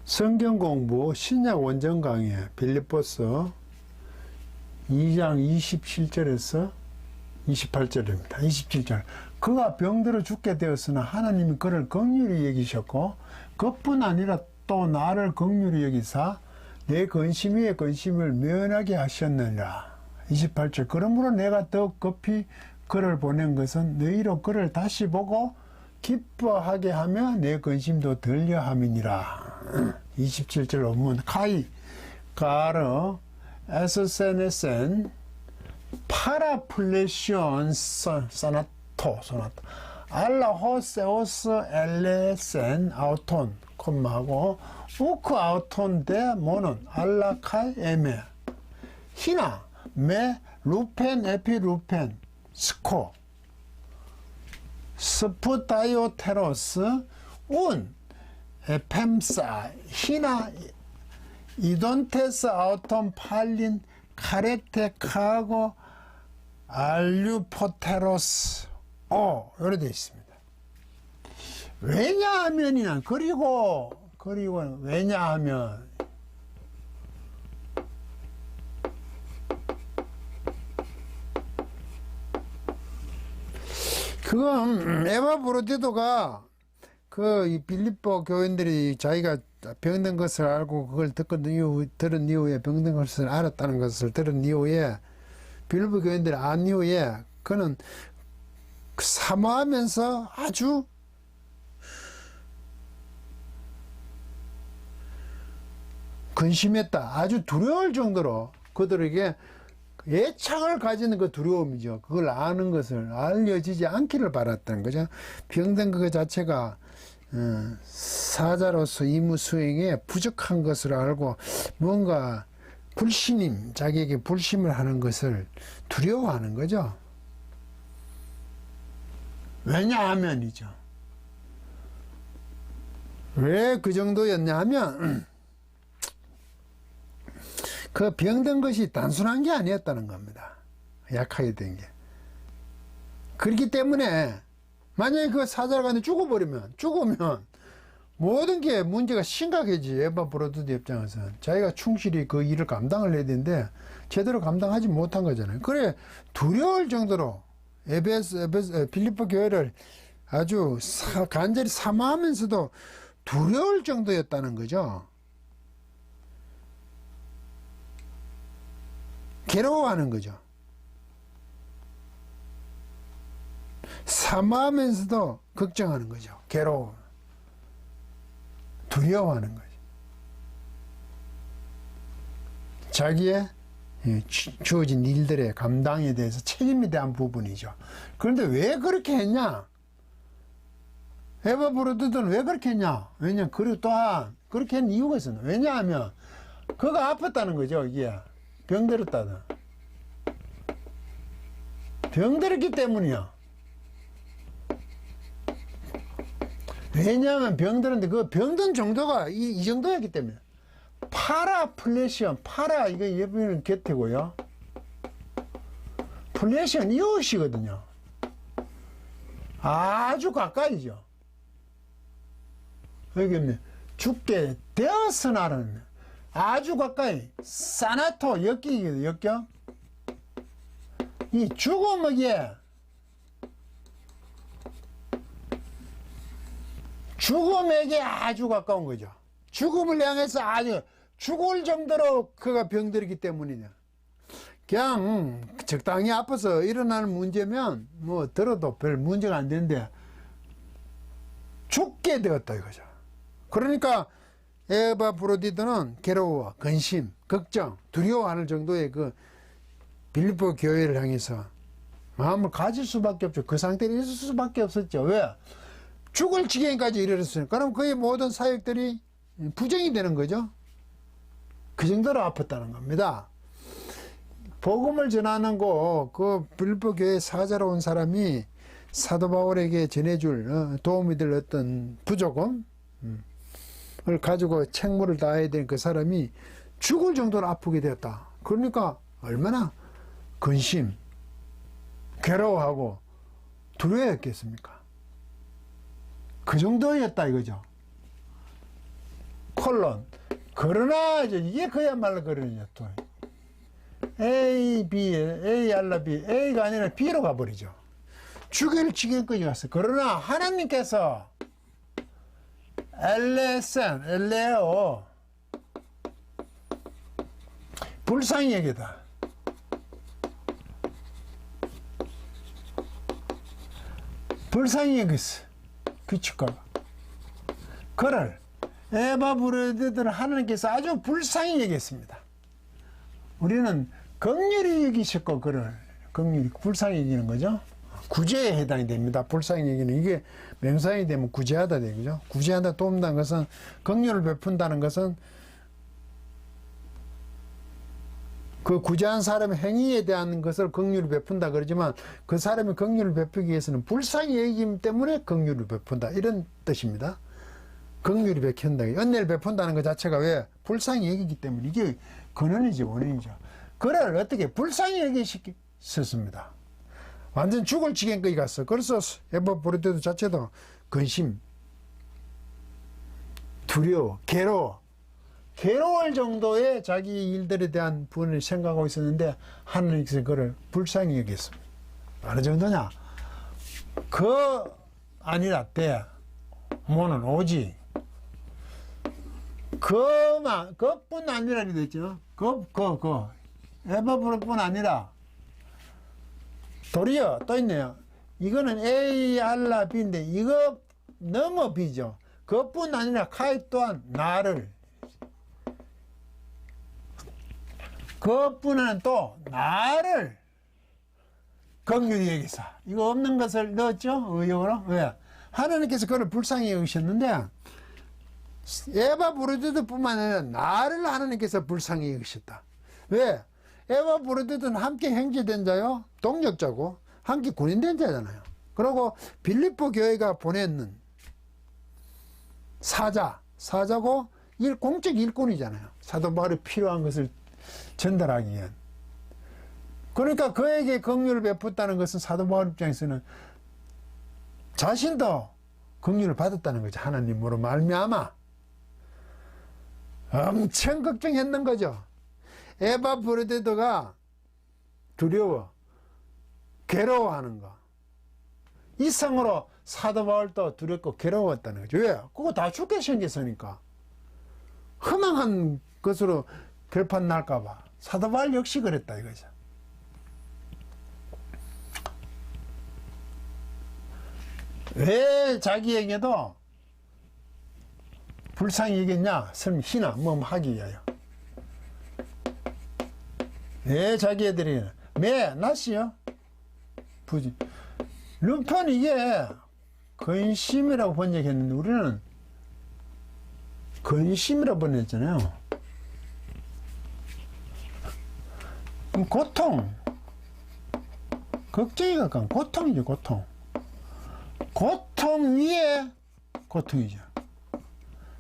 성경 공부 신약 원전 강의 빌립보서 2장 27절에서 28절입니다. 27절. 그가 병들어 죽게 되었으나 하나님이 그를 긍휼히 여기셨고 그뿐 아니라 또 나를 긍휼히 여기사 내 근심 위에 근심을 면하게 하셨느니라. 28절. 그러므로 내가 더욱 급히 그를 보낸 것은 너희로 그를 다시 보고 기뻐하게 하며 내 근심도 덜려 함이니라. 27절 원문. 카이 가르 에스세네센 파라플레시온 소나토 알라 호세오스 엘레센 아우톤 콤마하고 우크 아우톤 데 모는 알라 칼 에메 히나 메 루펜 에피루펜 스코 스푸다이오테로스 운 에펜사 히나 이돈테스 아우톤 팔린 카레테카고 알류포테로스 이렇게 되어 있습니다. 왜냐하면이나 그리고 왜냐하면 그건 에바브로디도가 이 빌립보 교인들이 자기가 병든 것을 알고 그걸 들은 이후에 병든 것을 알았다는 것을 들은 이후에 빌립보 교인들이 안 이후에 그는 사모하면서 아주 근심했다. 아주 두려울 정도로 그들에게 애착을 가지는 그 두려움이죠. 그걸 아는 것을 알려지지 않기를 바랐다는 거죠. 병든 그 자체가 사자로서 임무 수행에 부족한 것을 알고 뭔가 자기에게 불심을 하는 것을 두려워하는 거죠. 왜냐하면이죠. 왜 그 정도였냐 하면 그 병든 것이 단순한 게 아니었다는 겁니다. 약하게 된 게. 그렇기 때문에 만약에 그 사자가 죽으면 모든 게 문제가 심각해지. 에바브로디도 입장에서는 자기가 충실히 그 일을 감당을 해야 되는데 제대로 감당하지 못한 거잖아요. 그래 두려울 정도로 빌립보 교회를 아주 간절히 사모하면서도 두려울 정도였다는 거죠. 괴로워하는 거죠. 사모하면서도 걱정하는 거죠. 두려워하는 거죠. 자기의 주어진 일들의 감당에 대해서 책임에 대한 부분이죠. 그런데 왜 그렇게 했냐? 에바브로디도는 왜 그렇게 했냐? 왜냐면 그리고 또한 그렇게 한 이유가 있어요. 왜냐하면 그가 아팠다는 거죠. 이게 병들었다는. 병들었기 때문이야. 왜냐하면 병들었는데 그 병든 정도가 이 정도였기 때문에. 파라플레시온, 이거 예비는 곁이고요. 플레시온 이웃이거든요. 아주 가까이죠. 여기 죽게 되었으나는 아주 가까이. 사나토 엮이거든요. 엮여. 이 죽음에게 아주 가까운 거죠. 죽음을 향해서 아주 죽을 정도로 그가 병들었기 때문이냐. 그냥 적당히 아파서 일어나는 문제면 뭐 들어도 별 문제가 안 되는데 죽게 되었다 이거죠. 그러니까 에바브로디도는 괴로워, 근심, 걱정, 두려워하는 정도의 그 빌립보 교회를 향해서 마음을 가질 수밖에 없죠. 그 상태에 있을 수밖에 없었죠. 왜? 죽을 지경까지 이르렀으니까. 그럼 그의 모든 사역들이 부정이 되는 거죠. 그 정도로 아팠다는 겁니다. 복음을 전하는 그 빌립보 교회 사자로 온 사람이 사도 바울에게 전해줄 도움이 될 어떤 부조금을 가지고 책무를 다해야 되는 그 사람이 죽을 정도로 아프게 되었다. 그러니까 얼마나 근심, 괴로워하고 두려워했겠습니까? 그 정도였다 이거죠. 콜론. 그러나 이게 그야말로 그러냐 또 A, B, A 알라 B, A가 아니라 B로 가버리죠. 죽일 지경까지 갔어요. 그러나 하나님께서 엘레센, 엘레오 불쌍히 여기다. 불쌍히 여겼어. 규칙가가. 그를 에바 브로디드를 하나님께서 아주 불쌍히 여겼습니다. 우리는 긍휼히 여기셨고 그를 긍휼히 불쌍히 여기는 거죠. 구제에 해당이 됩니다. 불쌍히 여기는 이게 명사형이 되면 구제하다 되죠. 구제하다 돕는다는 것은 긍휼을 베푼다는 것은 그 구제한 사람의 행위에 대한 것을 긍휼을 베푼다 그러지만 그 사람이 긍휼을 베푸기 위해서는 불쌍히 여기기 때문에 긍휼을 베푼다 이런 뜻입니다. 긍휼이 베푼다. 은혜를 베푼다는 것 자체가 왜? 불쌍히 여기기 때문에 이게 근원이죠, 원인이죠. 그를 어떻게 불쌍히 여기셨습니다. 완전 죽을 지경까지 갔어. 그래서 에바 브로디드 자체도 근심, 두려워, 괴로울 정도의 자기 일들에 대한 부분을 생각하고 있었는데 하나님께서 그를 불쌍히 여겼습니다. 어느 정도냐? 그 아니라 때 뭐는 오직 그뿐 아니라 이랬죠. 에바브로뿐 아니라 도리어 또 있네요. 이거는 A, 알라, B인데 이거 넘어 B죠. 그뿐 아니라 카이 또한 나를 그뿐은 또 나를 긍휼히 여기사. 이거 없는 것을 넣었죠. 의역으로. 왜? 하나님께서 그를 불쌍히 여기셨는데 에바 브로디드 뿐만 아니라 나를 하나님께서 불쌍히 여기셨다. 왜? 에바 브로디드는 함께 형제된 자요, 동력자고 함께 군인된 자잖아요. 그리고 빌립보 교회가 보내는 사자고 공적 일꾼이잖아요. 사도 바울이 필요한 것을 전달하기 위한. 그러니까 그에게 긍휼을 베풀었다는 것은 사도 바울 입장에서는 자신도 긍휼을 받았다는 거죠. 하나님으로 말미암아. 엄청 걱정했는 거죠. 에바 브로디드가 두려워, 괴로워하는 거. 이상으로 사도 바울도 두렵고 괴로웠다는 거죠. 왜? 그거 다 죽게 생겼으니까. 허망한 것으로 결판 날까봐. 사도 바울 역시 그랬다 이거죠. 왜 자기에게도 불쌍히 여겼냐? 희나 하기 위하여. 왜 자기 애들이 낫이요? 부지. lumpen 이게 근심이라고 번역했는데 우리는 근심이라고 번역했잖아요. 고통, 걱정이 가까운 고통이죠. 고통 위에 고통이죠.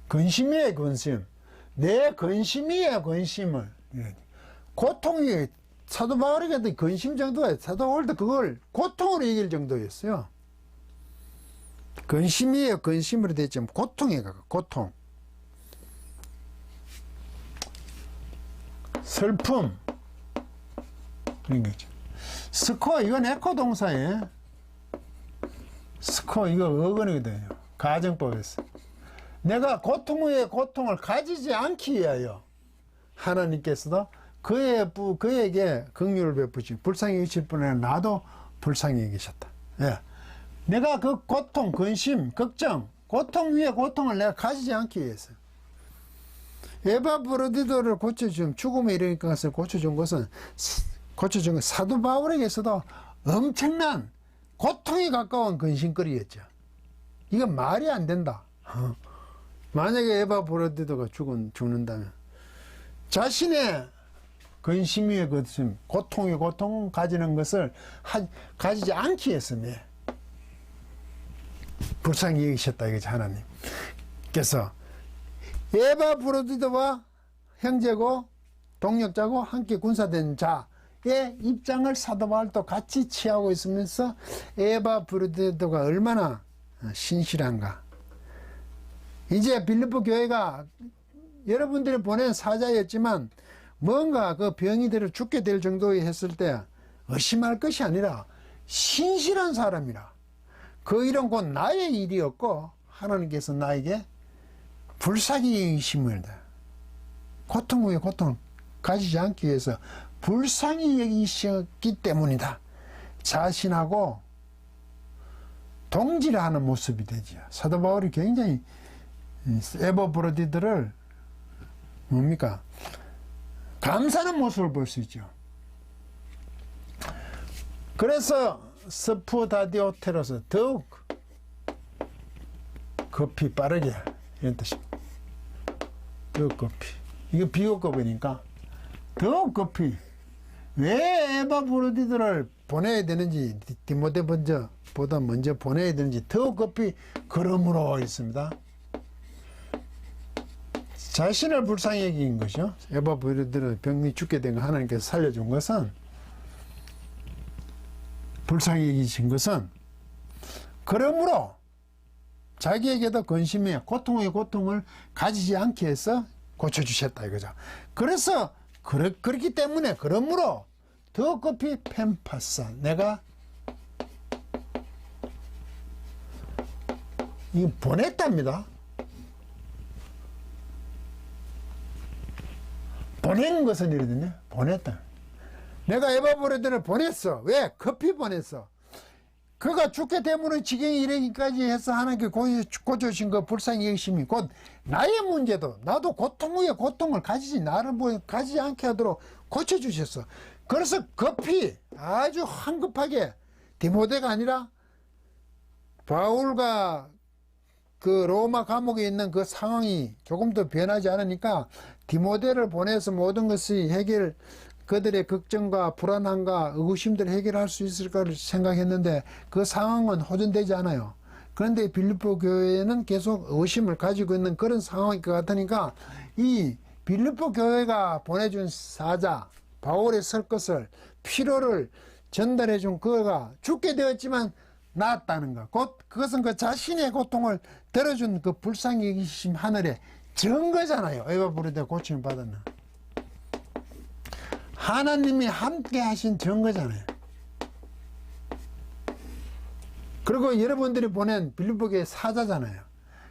근심 위에 근심. 내 근심 위에 근심을. 고통이 사도 바울에게도 근심 정도가 사도 바울도 그걸 고통으로 이길 정도였어요. 근심 위에 근심으로 됐지만 고통에 가까워. 고통. 슬픔. 그런 거죠. 스코, 이건 에코 동사예요. 스코, 이거 어근이거든요. 가정법에서. 내가 고통 후에 고통을 가지지 않기 위하여 하나님께서도 그에게 긍휼을 베푸시 불쌍히 여기실 뿐 아니라 나도 불쌍히 여기셨다. 예. 내가 그 고통, 근심, 걱정, 고통 위에 고통을 내가 가지지 않기 위해서. 에바 브로디드를 고쳐준, 죽음에 이르는 것을 고쳐준 것은 사도 바울에게서도 엄청난 고통에 가까운 근심거리였죠. 이건 말이 안 된다. 만약에 에바 브로디드가 죽는다면 자신의 근심 위에 근심, 고통에 고통 가지는 것을 가지지 않기 위해서며 불쌍히 여기셨다 이거죠. 하나님께서 에바 브로디드와 형제고 동력자고 함께 군사된 자의 입장을 사도 바울도 같이 취하고 있으면서 에바 브로디드가 얼마나 신실한가. 이제 빌립보 교회가 여러분들이 보낸 사자였지만 뭔가 그 병이들을 죽게 될 정도에 했을 때 의심할 것이 아니라 신실한 사람이라. 그 일은 곧 나의 일이었고 하나님께서 나에게 불쌍히 여기심을, 고통 후에 고통을 가지지 않기 위해서 불쌍히 여기셨기 때문이다. 자신하고 동질하는 모습이 되죠. 사도 바울이 굉장히 에바브로디들을 뭡니까? 감사하는 모습을 볼 수 있죠. 그래서 스푸다디오테로서 더욱 급히 빠르게 이런 뜻입니다. 더욱 급히. 이거 비교급이니까 더욱 급히. 왜 에바브로디들을 보내야 되는지, 디모데보다 먼저 보내야 되는지 더욱 급히 그러므로 있습니다. 자신을 불쌍히 여긴 것이요. 에바브로디들 병이 죽게 된 거 하나님께서 살려준 것은, 불쌍히 여기신 것은 그러므로 자기에게도 근심에 고통의 고통을 가지지 않게 해서 고쳐주셨다 이거죠. 그래서 그렇기 때문에 그러므로 더 급히 펜파사, 내가 이거 보냈답니다. 보낸 것은 이러거든요. 보냈다. 내가 에바브로디를 보냈어. 왜? 급히 보냈어. 그가 죽게 되므로 지경에 이르기까지 해서 하나님께 고쳐주신 그 불쌍히 여기심이 곧 나의 문제도, 나도 고통 후에 고통을 가지지 않게 하도록 고쳐주셨어. 그래서 급히, 아주 황급하게, 디모데가 아니라 바울과 그 로마 감옥에 있는 그 상황이 조금 더 변하지 않으니까 디모데를 보내서 모든 것이 그들의 걱정과 불안함과 의구심들을 해결할 수 있을까를 생각했는데 그 상황은 호전되지 않아요. 그런데 빌립보 교회는 계속 의심을 가지고 있는 그런 상황일 것 같으니까 이 빌립보 교회가 보내준 사자 바울의 설 것을, 피로를 전달해 준 그가 죽게 되었지만 나았다는 것, 곧 그것은 그 자신의 고통을 들어준 그 불쌍히 여기심 하늘의 증거잖아요. 에바브로디가 고침을 받았나. 하나님이 함께 하신 증거잖아요. 그리고 여러분들이 보낸 빌립보교의 사자잖아요.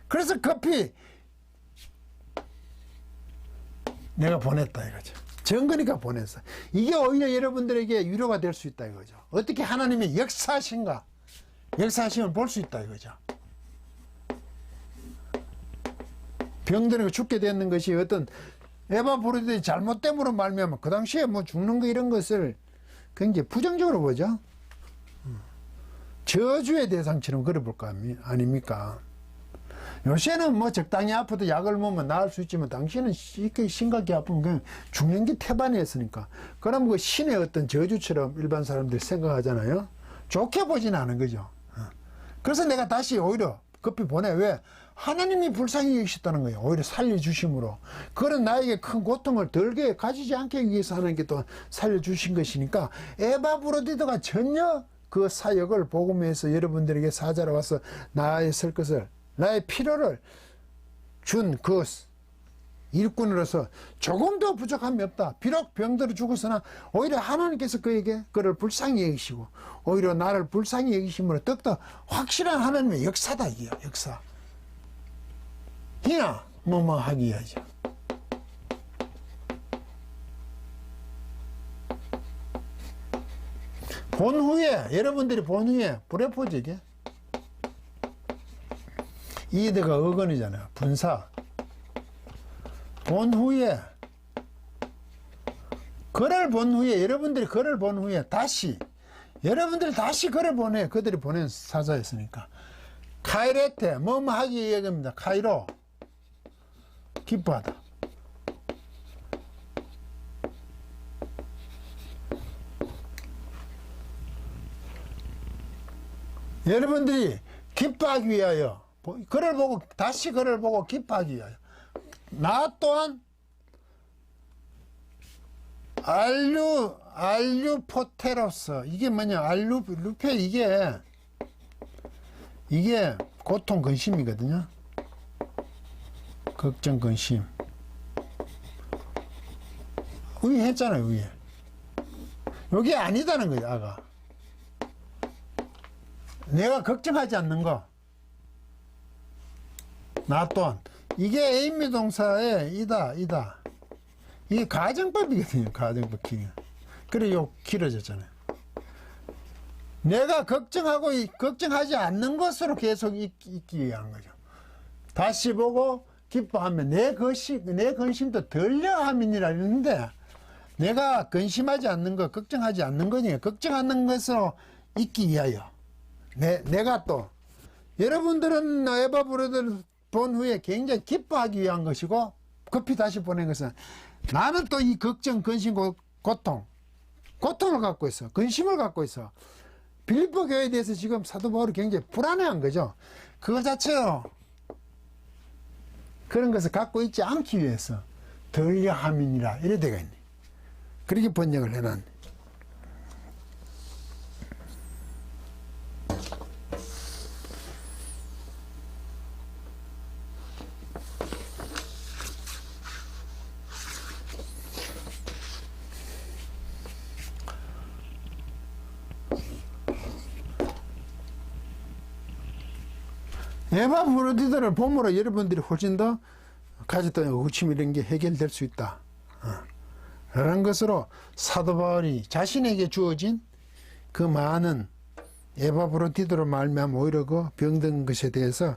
그래서 급히 내가 보냈다 이거죠. 증거니까 보냈어. 이게 오히려 여러분들에게 위로가 될 수 있다 이거죠. 어떻게 하나님의 역사하신가, 역사하심을 볼 수 있다 이거죠. 병들고 죽게 되는 것이 어떤 에바브로디의 잘못됨으로 말미암아 그 당시에 뭐 죽는 거 이런 것을 굉장히 부정적으로 보죠. 저주의 대상처럼 그려볼 거 아닙니까? 요새는 뭐 적당히 아파도 약을 먹으면 나을 수 있지만 당시에는 이렇게 심각하게 아프면 그냥 죽는 게 태반이었으니까. 그럼 그 신의 어떤 저주처럼 일반 사람들이 생각하잖아요. 좋게 보지는 않은 거죠. 그래서 내가 다시 오히려 급히 보내. 왜? 하나님이 불쌍히 여기셨다는 거예요. 오히려 살려주심으로. 그런 나에게 큰 고통을 덜게 가지지 않기 위해서 하나님께 또 살려주신 것이니까 에바브로디도가 전혀 그 사역을 복음에서 여러분들에게 사자로 와서 나의 설 것을, 나의 필요를 준 그 일꾼으로서 조금 더 부족함이 없다. 비록 병들어 죽었으나 오히려 하나님께서 그를 불쌍히 여기시고 오히려 나를 불쌍히 여기심으로 더욱더 확실한 하나님의 역사다. 이게 역사. 이나 뭐뭐 하기 위하죠. 본 후에, 여러분들이 본 후에 불회포지 이게 이데가 어건이잖아요. 분사. 본 후에, 그를 본 후에, 여러분들이 그를 본 후에 다시, 여러분들이 다시 그를 보내, 그들이 보낸 사자였으니까. 카이레테, 뭐뭐 하기 얘기입니다. 카이로. 기뻐하다. 여러분들이 기뻐하기 위하여, 다시 그를 보고 기뻐하기 위하여. 나 또한 알류포테로서, 이게 뭐냐, 루페, 이게 고통, 근심이거든요. 걱정, 근심. 위에 했잖아요, 위에. 요게 아니다는 거예요, 아가. 내가 걱정하지 않는 거. 나 또한. 이게 에임미 동사의 이다. 이게 가정법이거든요, 가정법 기능. 그래, 요 길어졌잖아요. 내가 걱정하지 않는 것으로 계속 있기 위한 거죠. 다시 보고 기뻐하면 내 근심도 덜려함이니라 이러는데, 내가 근심하지 않는 것, 걱정하지 않는 거니, 걱정하는 것으로 있기 위하여. 내가 또, 여러분들은 에바 브로드를 본 후에 굉장히 기뻐하기 위한 것이고, 급히 다시 보낸 것은, 나는 또 이 걱정, 근심, 고통을 갖고 있어. 근심을 갖고 있어. 빌립보 교회에 대해서 지금 사도 바울이 굉장히 불안해한 거죠. 그거 자체요. 그런 것을 갖고 있지 않기 위해서 덜려함이니라 이래 되가 있네. 그렇게 번역을 해놨네. 에바브로디들을 봄으로 여러분들이 훨씬 더 가졌던 의구심 이런 게 해결될 수 있다. 라는 것으로 사도 바울이 자신에게 주어진 그 많은 에바브로디들로 말미암아 오히려 그 병든 것에 대해서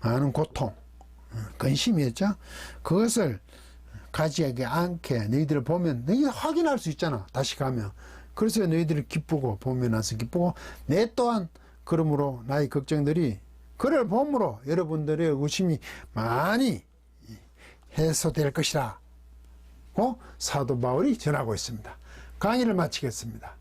많은 고통, 근심이었죠. 그것을 가지지 않게 너희들을 보면 너희 확인할 수 있잖아. 다시 가면. 그래서 너희들이 기쁘고 보면 나서 기쁘고 내 또한 그러므로 나의 걱정들이 그를 봄으로 여러분들의 의심이 많이 해소될 것이라 고 사도 바울이 전하고 있습니다. 강의를 마치겠습니다.